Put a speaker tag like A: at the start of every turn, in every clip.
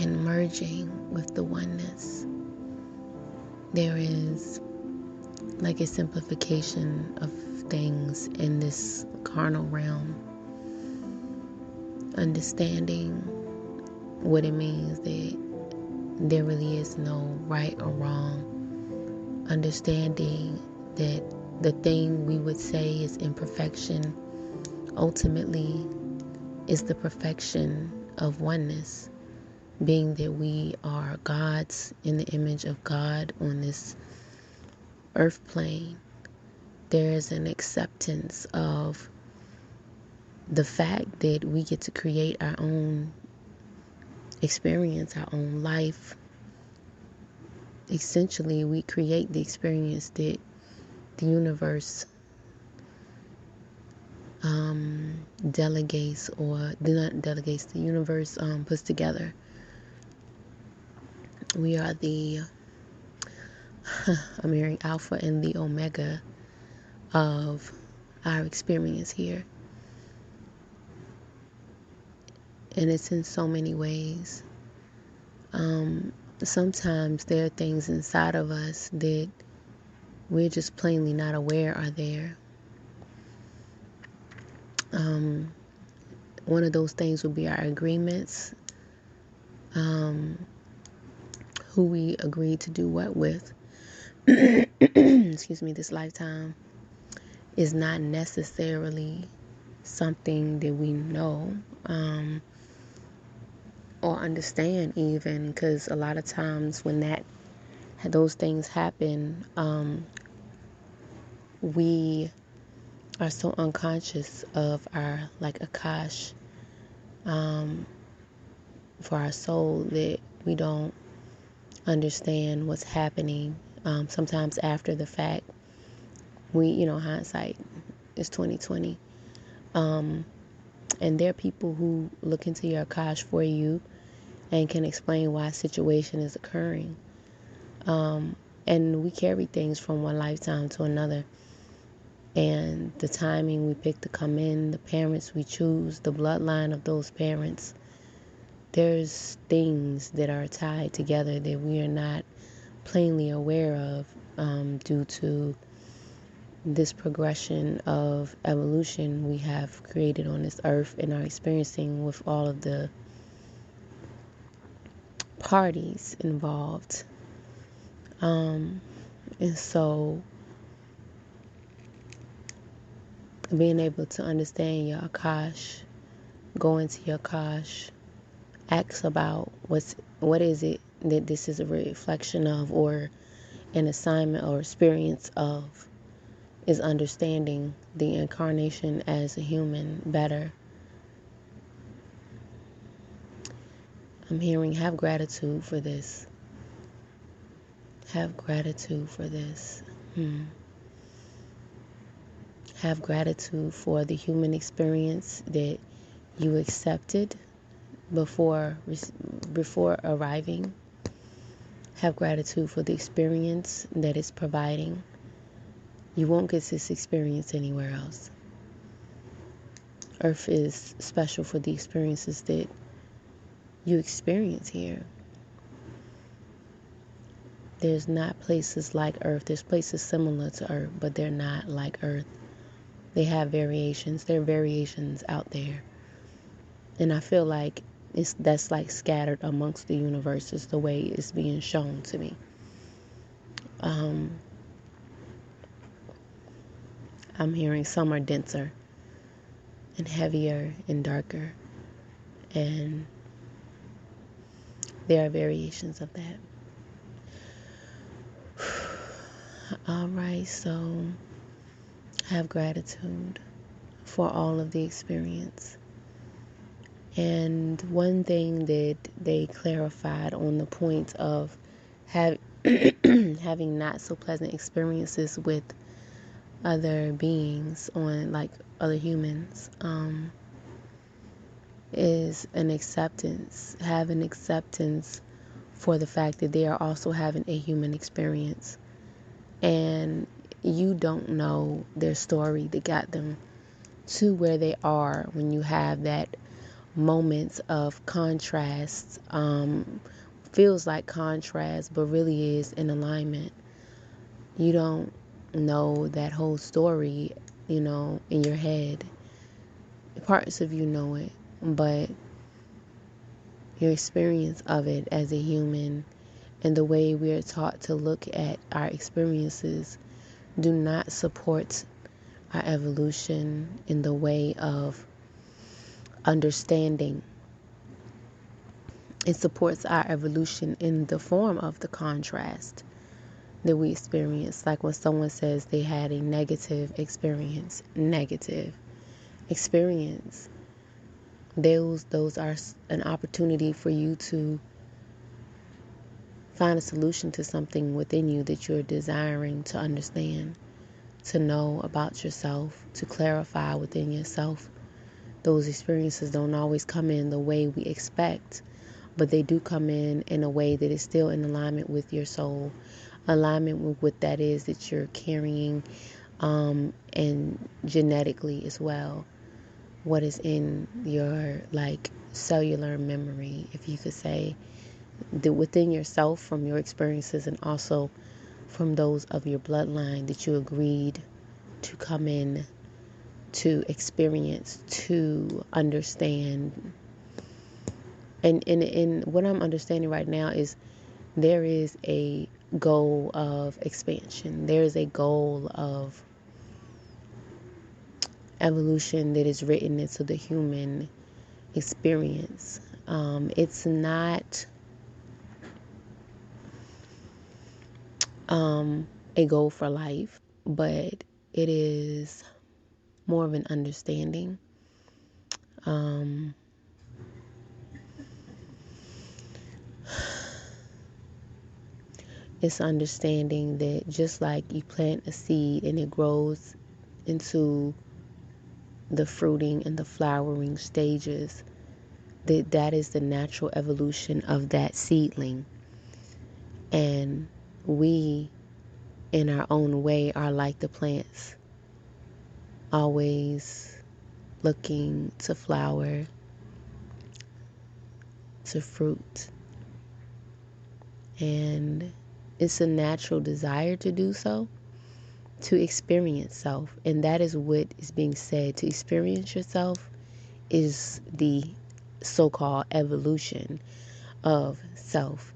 A: and merging with the oneness. There is like a simplification of things in this carnal realm. Understanding what it means that there really is no right or wrong. Understanding that the thing we would say is imperfection ultimately is the perfection of oneness. Being that we are gods in the image of God on this earth plane, there is an acceptance of the fact that we get to create our own experience, our own life. Essentially, we create the experience that the universe delegates, or not delegates, the universe puts together. We are the I'm hearing alpha and the omega of our experience here. And it's in so many ways. Sometimes there are things inside of us that we're just plainly not aware are there. One of those things would be our agreements, who we agreed to do what with. Excuse me, this lifetime is not necessarily something that we know or understand even, because a lot of times when those things happen, we are so unconscious of our akash for our soul that we don't understand what's happening. Sometimes after the fact, hindsight is 2020. And there are people who look into your akash for you and can explain why a situation is occurring. And we carry things from one lifetime to another. And the timing we pick to come in, the parents we choose, the bloodline of those parents, there's things that are tied together that we are not plainly aware of due to this progression of evolution we have created on this earth and are experiencing with all of the parties involved. And so being able to understand your akash, go into your akash, ask about what is it that this is a reflection of, or an assignment or experience of, is understanding the incarnation as a human better. I'm hearing have gratitude for this. Have gratitude for this. Have gratitude for the human experience that you accepted before arriving. Have gratitude for the experience that it's providing. You won't get this experience anywhere else. Earth is special for the experiences that you experience here. There's not places like Earth. There's places similar to Earth, but they're not like Earth. They have variations. There are variations out there. And I feel like that's like scattered amongst the universes, the way it's being shown to me. I'm hearing some are denser and heavier and darker. And there are variations of that. All right, so have gratitude for all of the experience. And one thing that they clarified on the point of having not so pleasant experiences with other beings, on like other humans, is an acceptance. Have an acceptance for the fact that they are also having a human experience. And you don't know their story that got them to where they are when you have that moments of contrast, feels like contrast, but really is in alignment. You don't know that whole story, in your head. Parts of you know it, but your experience of it as a human and the way we are taught to look at our experiences do not support our evolution in the way of understanding. It supports our evolution in the form of the contrast that we experience. Like when someone says they had a negative experience, those are an opportunity for you to find a solution to something within you that you're desiring to understand, to know about yourself, to clarify within yourself. Those experiences don't always come in the way we expect, but they do come in a way that is still in alignment with your soul, alignment with what that is that you're carrying, and genetically as well. What is in your cellular memory, if you could say, that within yourself from your experiences and also from those of your bloodline that you agreed to come in to experience, to understand. And what I'm understanding right now is there is a goal of expansion. There is a goal of evolution that is written into the human experience. It's not a goal for life, but it is more of an understanding. It's understanding that just like you plant a seed and it grows into the fruiting and the flowering stages, that is the natural evolution of that seedling. And we, in our own way, are like the plants, always looking to flower, to fruit. And it's a natural desire to do so, to experience self. And that is what is being said. To experience yourself is the so-called evolution of self.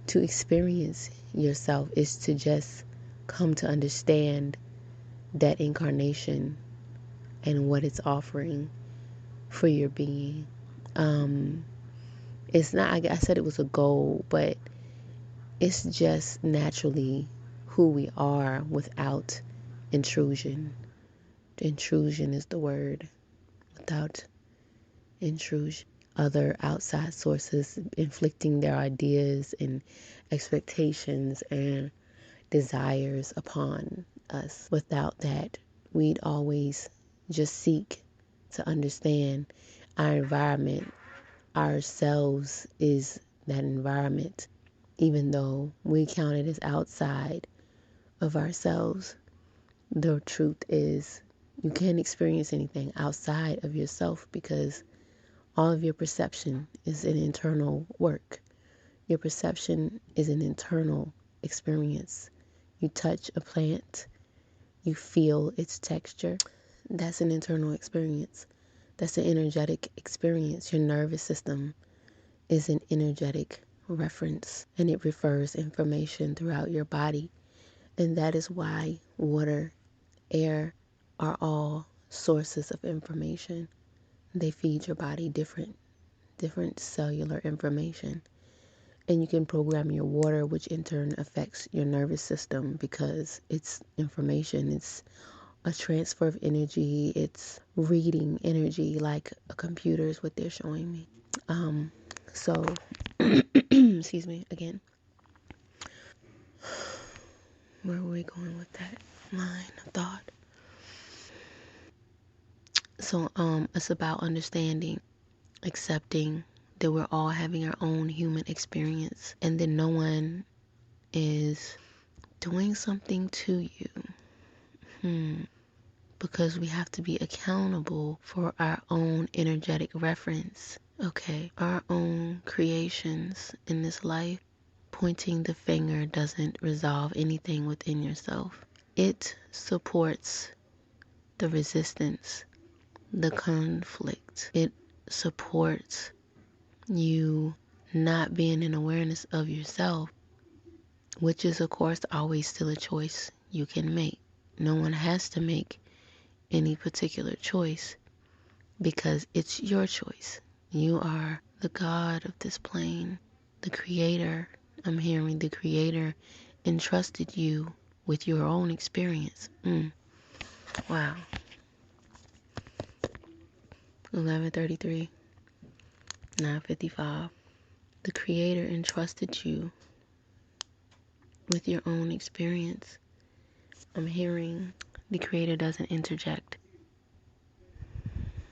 A: To experience yourself is to just come to understand that incarnation and what it's offering for your being. It's not, I said it was a goal, but it's just naturally who we are without intrusion. Intrusion is the word. Without intrusion. Other outside sources inflicting their ideas and expectations and desires upon us. Without that, we'd always just seek to understand our environment. Ourselves is that environment. Even though we count it as outside of ourselves, the truth is you can't experience anything outside of yourself because all of your perception is an internal work. Your perception is an internal experience. You touch a plant, you feel its texture. That's an internal experience. That's an energetic experience. Your nervous system is an energetic reference, and it refers information throughout your body. And that is why water, air are all sources of information. They feed your body different cellular information. And you can program your water, which in turn affects your nervous system because it's information. It's a transfer of energy. It's reading energy like a computer is what they're showing me. So, excuse me again. Where were we going with that line of thought? So, it's about understanding, accepting that we're all having our own human experience and that no one is doing something to you because we have to be accountable for our own energetic reference. Okay, our own creations in this life. Pointing the finger doesn't resolve anything within yourself. It supports the resistance, the conflict. It supports you not being in awareness of yourself, which is, of course, always still a choice you can make. No one has to make any particular choice because it's your choice. You are the God of this plane, the creator. I'm hearing the creator entrusted you with your own experience. Wow. 11:33, 9:55. The creator entrusted you with your own experience. I'm hearing the creator doesn't interject.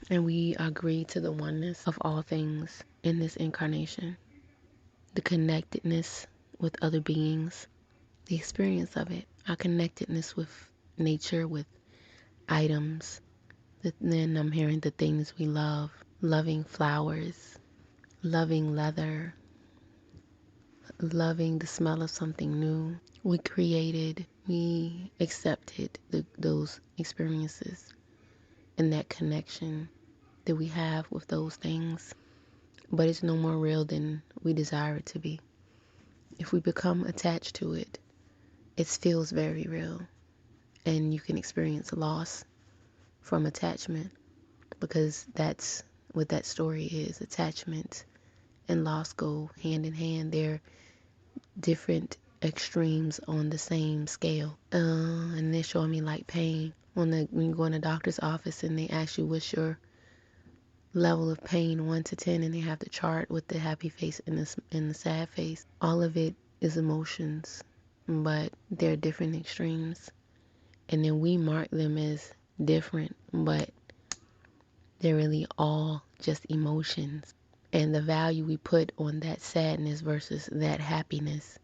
A: And we agree to the oneness of all things in this incarnation. The connectedness with other beings, the experience of it, our connectedness with nature, with items. Then I'm hearing the things we love, loving flowers, loving leather, loving the smell of something new. We accepted those experiences and that connection that we have with those things. But it's no more real than we desire it to be. If we become attached to it, it feels very real. And you can experience loss from attachment, because that's what that story is. Attachment and loss go hand in hand. They're different extremes on the same scale. And they're showing me like pain. When you go in the doctor's office and they ask you what's your level of pain, 1 to 10, and they have the chart with the happy face and the sad face. All of it is emotions, but they're different extremes. And then we mark them as different, but they're really all just emotions. And the value we put on that sadness versus that happiness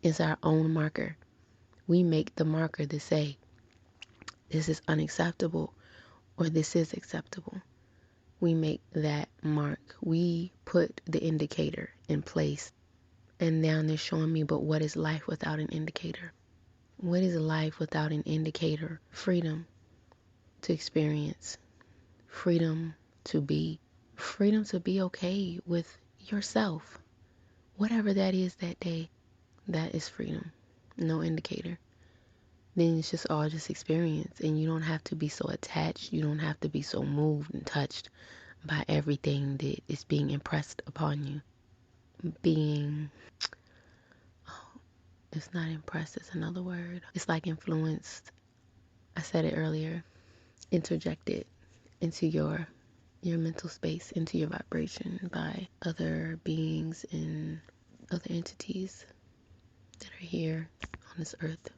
A: is our own marker. We make the marker to say, this is unacceptable or this is acceptable. We make that mark. We put the indicator in place. And now they're showing me, but what is life without an indicator? What is life without an indicator? Freedom to experience. Freedom to be. Freedom to be okay with yourself. Whatever that is that day, that is freedom. No indicator. Then it's just all just experience. And you don't have to be so attached. You don't have to be so moved and touched by everything that is being impressed upon you. It's not impressed, it's another word. It's like influenced. I said it earlier. Interjected into your mental space, into your vibration by other beings and other entities that are here on this earth.